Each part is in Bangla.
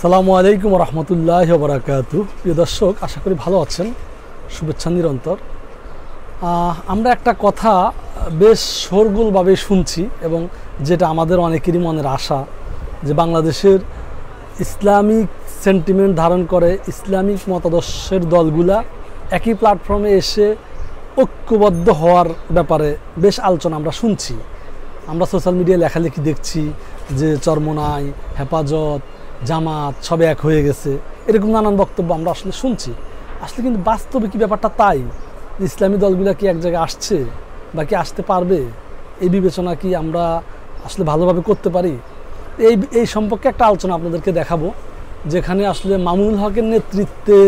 আসসালামু আলাইকুম রহমতুল্লাহ বারাকাতু। প্রিয় দর্শক, আশা করি ভালো আছেন। শুভেচ্ছা নিরন্তর। আমরা একটা কথা বেশ শোরগোলভাবে শুনছি এবং যেটা আমাদের অনেকেরই মনের আশা যে বাংলাদেশের ইসলামিক সেন্টিমেন্ট ধারণ করে ইসলামিক মতাদর্শের দলগুলা একই প্ল্যাটফর্মে এসে ঐক্যবদ্ধ হওয়ার ব্যাপারে বেশ আলোচনা আমরা শুনছি। আমরা সোশ্যাল মিডিয়ায় লেখালেখি দেখছি যে চরমোনাই, হেফাজত, জামাত সবে এক হয়ে গেছে, এরকম নানান বক্তব্য আমরা আসলে শুনছি। আসলে কিন্তু বাস্তবে কি ব্যাপারটা তাই? ইসলামী দলগুলো কি এক জায়গায় আসছে বা কি আসতে পারবে? এই বিবেচনা কি আমরা আসলে ভালোভাবে করতে পারি? এই সম্পর্কে একটা আলোচনা আপনাদেরকে দেখাবো, যেখানে আসলে মামুনুল হকের নেতৃত্বে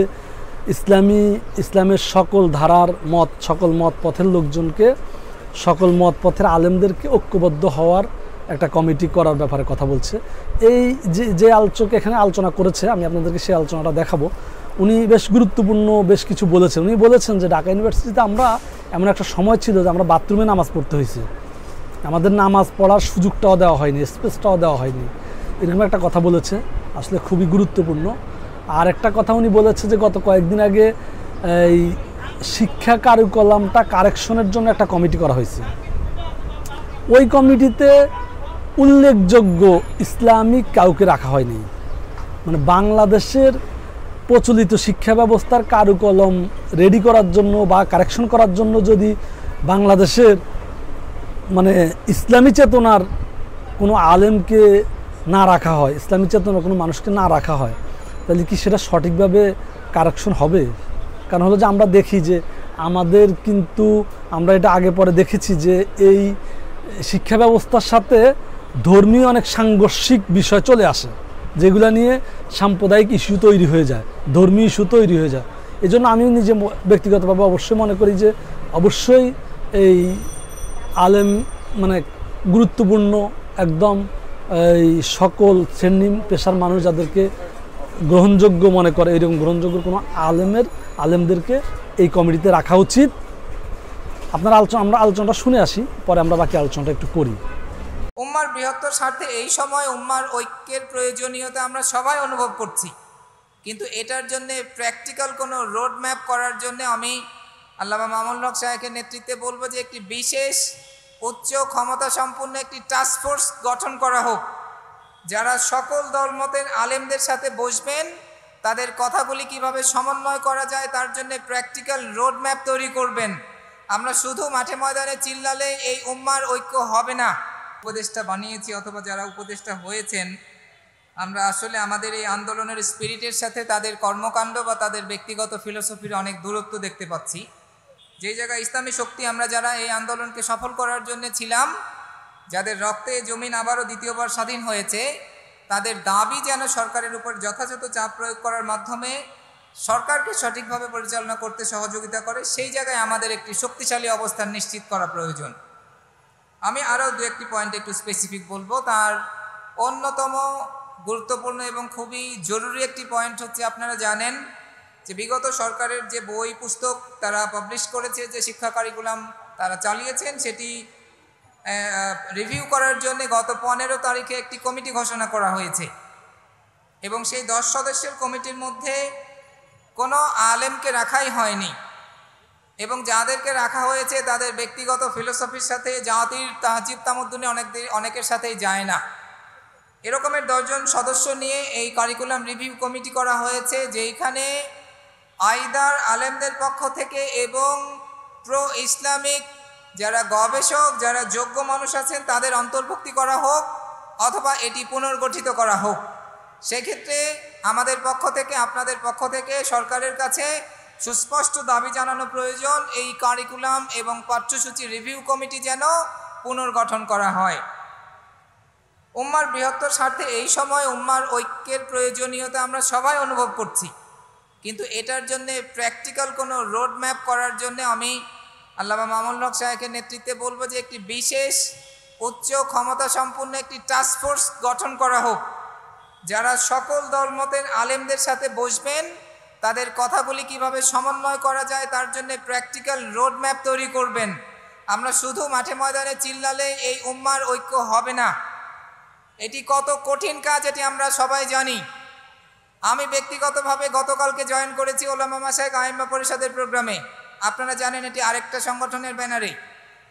ইসলামের সকল ধারার মত, সকল মত পথের লোকজনকে, সকল মত পথের আলেমদেরকে ঐক্যবদ্ধ হওয়ার একটা কমিটি করার ব্যাপারে কথা বলছে। এই যে আলোচক এখানে আলোচনা করেছে, আমি আপনাদেরকে সেই আলোচনাটা দেখাবো। উনি বেশ গুরুত্বপূর্ণ বেশ কিছু বলেছেন। উনি বলেছেন যে ঢাকা ইউনিভার্সিটিতে আমরা এমন একটা সময় ছিল যে আমরা বাথরুমে নামাজ পড়তে হয়েছে, আমাদের নামাজ পড়ার সুযোগটাও দেওয়া হয়নি, স্পেসটাও দেওয়া হয়নি, এরকম একটা কথা বলেছে। আসলে খুবই গুরুত্বপূর্ণ। আর একটা কথা উনি বলেছে যে গত কয়েকদিন আগে এই শিক্ষা কারিকুলামটা কারেকশনের জন্য একটা কমিটি করা হয়েছে। ওই কমিটিতে উল্লেখযোগ্য ইসলামিক কাউকে রাখা হয়নি। মানে বাংলাদেশের প্রচলিত শিক্ষা ব্যবস্থার কারিকুলাম রেডি করার জন্য বা কারেকশন করার জন্য যদি বাংলাদেশের মানে ইসলামী চেতনার কোনো আলেমকে না রাখা হয়, ইসলামী চেতনার কোনো মানুষকে না রাখা হয়, তাহলে কি সেটা সঠিকভাবে কারেকশন হবে? কারণ হলো যে আমরা দেখি যে আমাদের কিন্তু আমরা এটা আগে পরে দেখেছি যে এই শিক্ষা ব্যবস্থার সাথে ধর্মীয় অনেক সাংঘর্ষিক বিষয় চলে আসে, যেগুলো নিয়ে সাম্প্রদায়িক ইস্যু তৈরি হয়ে যায়, ধর্মীয় ইস্যু তৈরি হয়ে যায়। এই জন্য আমি নিজে ব্যক্তিগতভাবে অবশ্যই মনে করি যে অবশ্যই এই আলেম মানে গুরুত্বপূর্ণ একদম এই সকল শ্রেণী পেশার মানুষ যাদেরকে গ্রহণযোগ্য মনে করে এরকম গ্রহণযোগ্য কোনো আলেমদেরকে এই কমিটিতে রাখা উচিত। আমরা আলোচনাটা শুনে আসি, পরে আমরা বাকি আলোচনাটা একটু করি। উম্মার বৃহত্তর স্বার্থে এই সময় উম্মার ঐক্যের প্রয়োজনীয়তা আমরা সবাই অনুভব করছি, কিন্তু এটার জন্য প্র্যাকটিক্যাল কোনো রোড ম্যাপ করার জন্য আমি আল্লামা মামুনুল হক সাহেবের নেতৃত্বে বলবো যে একটি বিশেষ উচ্চ ক্ষমতা সম্পন্ন একটি টাস্ক ফোর্স গঠন করা হোক, যারা সকল দলমতের আলেমদের সাথে বসবেন, তাদের কথাগুলি কিভাবে সমন্বয় করা যায় তার জন্য প্র্যাকটিক্যাল রোড ম্যাপ তৈরি করবেন। আমরা শুধু মাঠে ময়দানে চিল্লালে এই উম্মার ঐক্য হবে না। উপদেষ্টা বানিয়েছি অথবা যারা উপদেষ্টা হয়েছেন, আমরা আসলে আমাদের এই আন্দোলনের স্পিরিটের সাথে তাদের কর্মকাণ্ড বা তাদের ব্যক্তিগত ফিলোসফির অনেক দূরত্ব দেখতে পাচ্ছি। যেই জায়গায় ইসলামী শক্তি আমরা যারা এই আন্দোলনকে সফল করার জন্য ছিলাম, যাদের রক্তে জমিন আবারও দ্বিতীয়বার স্বাধীন হয়েছে, তাদের দাবি যেন সরকারের উপর যথাযথ চাপ প্রয়োগ করার মাধ্যমে সরকারকে সঠিকভাবে পরিচালনা করতে সহযোগিতা করে, সেই জায়গায় আমাদের একটি শক্তিশালী অবস্থান নিশ্চিত করা প্রয়োজন। আমি আরও দু একটি পয়েন্ট একটু স্পেসিফিক বলবো। তার অন্যতম গুরুত্বপূর্ণ এবং খুবই জরুরি একটি পয়েন্ট হচ্ছে, আপনারা জানেন যে বিগত সরকারের যে বই পুস্তক তারা পাবলিশ করেছে, যে শিক্ষা কারিকুলাম তারা চালিয়েছেন, সেটি রিভিউ করার জন্য গত 15 তারিখে একটি কমিটি ঘোষণা করা হয়েছে এবং সেই 10 সদস্যের কমিটির মধ্যে কোনো আলেমকে রাখাই হয়নি এবং যাদেরকে রাখা হয়েছে তাদের ব্যক্তিগত ফিলোসফির সাথে জাতির তাহজিব তামদ্দুনে অনেকের সাথেই যায় না। এরকমের 10 জন সদস্য নিয়ে এই কারিকুলাম রিভিউ কমিটি করা হয়েছে, যেখানে আইদার আলেমদের পক্ষ থেকে এবং প্রো ইসলামিক যারা গবেষক, যারা যোগ্য মানুষ আছেন তাদের অন্তর্ভুক্তি করা হোক অথবা এটি পুনর্গঠিত করা হোক। সেক্ষেত্রে আমাদের পক্ষ থেকে, আপনাদের পক্ষ থেকে সরকারের কাছে সুস্পষ্ট দাবি জানানো প্রয়োজন, এই কারিকুলাম এবং পাঠ্যসূচি রিভিউ কমিটি যেন পুনর্গঠন করা হয়। উম্মার বৃহত্তর স্বার্থে এই সময় উম্মার ঐক্যের প্রয়োজনীয়তা আমরা সবাই অনুভব করছি, কিন্তু এটার জন্য প্র্যাকটিক্যাল কোনো রোড ম্যাপ করার জন্য আমি আল্লামা মামুনুল হক সাহেবের নেতৃত্বে বলবো যে একটি বিশেষ উচ্চ ক্ষমতা সম্পন্ন একটি টাস্ক ফোর্স গঠন করা হোক, যারা সকল দলমতের আলেমদের সাথে বসবেন, তাদের কথাগুলি কিভাবে সমন্বয় করা যায় তার জন্য প্র্যাকটিক্যাল রোড ম্যাপ তৈরি করবেন। আমরা শুধু মাঠে ময়দানে চিল্লালে এই উম্মার ঐক্য হবে না। এটি কত কঠিন কাজ এটি আমরা সবাই জানি। আমি ব্যক্তিগতভাবে গতকালকে জয়েন করেছি ওলামা মাশায়েখ আইম্মা পরিষদের প্রোগ্রামে। আপনারা জানেন এটি আরেকটা সংগঠনের ব্যানারে।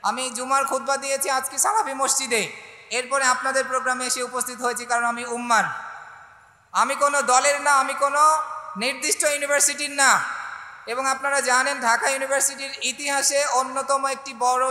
আমি জুমার খুতবা দিয়েছি আজকে সালাফি মসজিদে, এরপরে আপনাদের প্রোগ্রামে এসে উপস্থিত হয়েছি, কারণ আমি উম্মার। আমি কোনো দলের না, আমি কোনো নির্দিষ্ট ইউনিভার্সিটির না। এবং আপনারা জানেন ঢাকা ইউনিভার্সিটির ইতিহাসে অন্যতম একটি বড়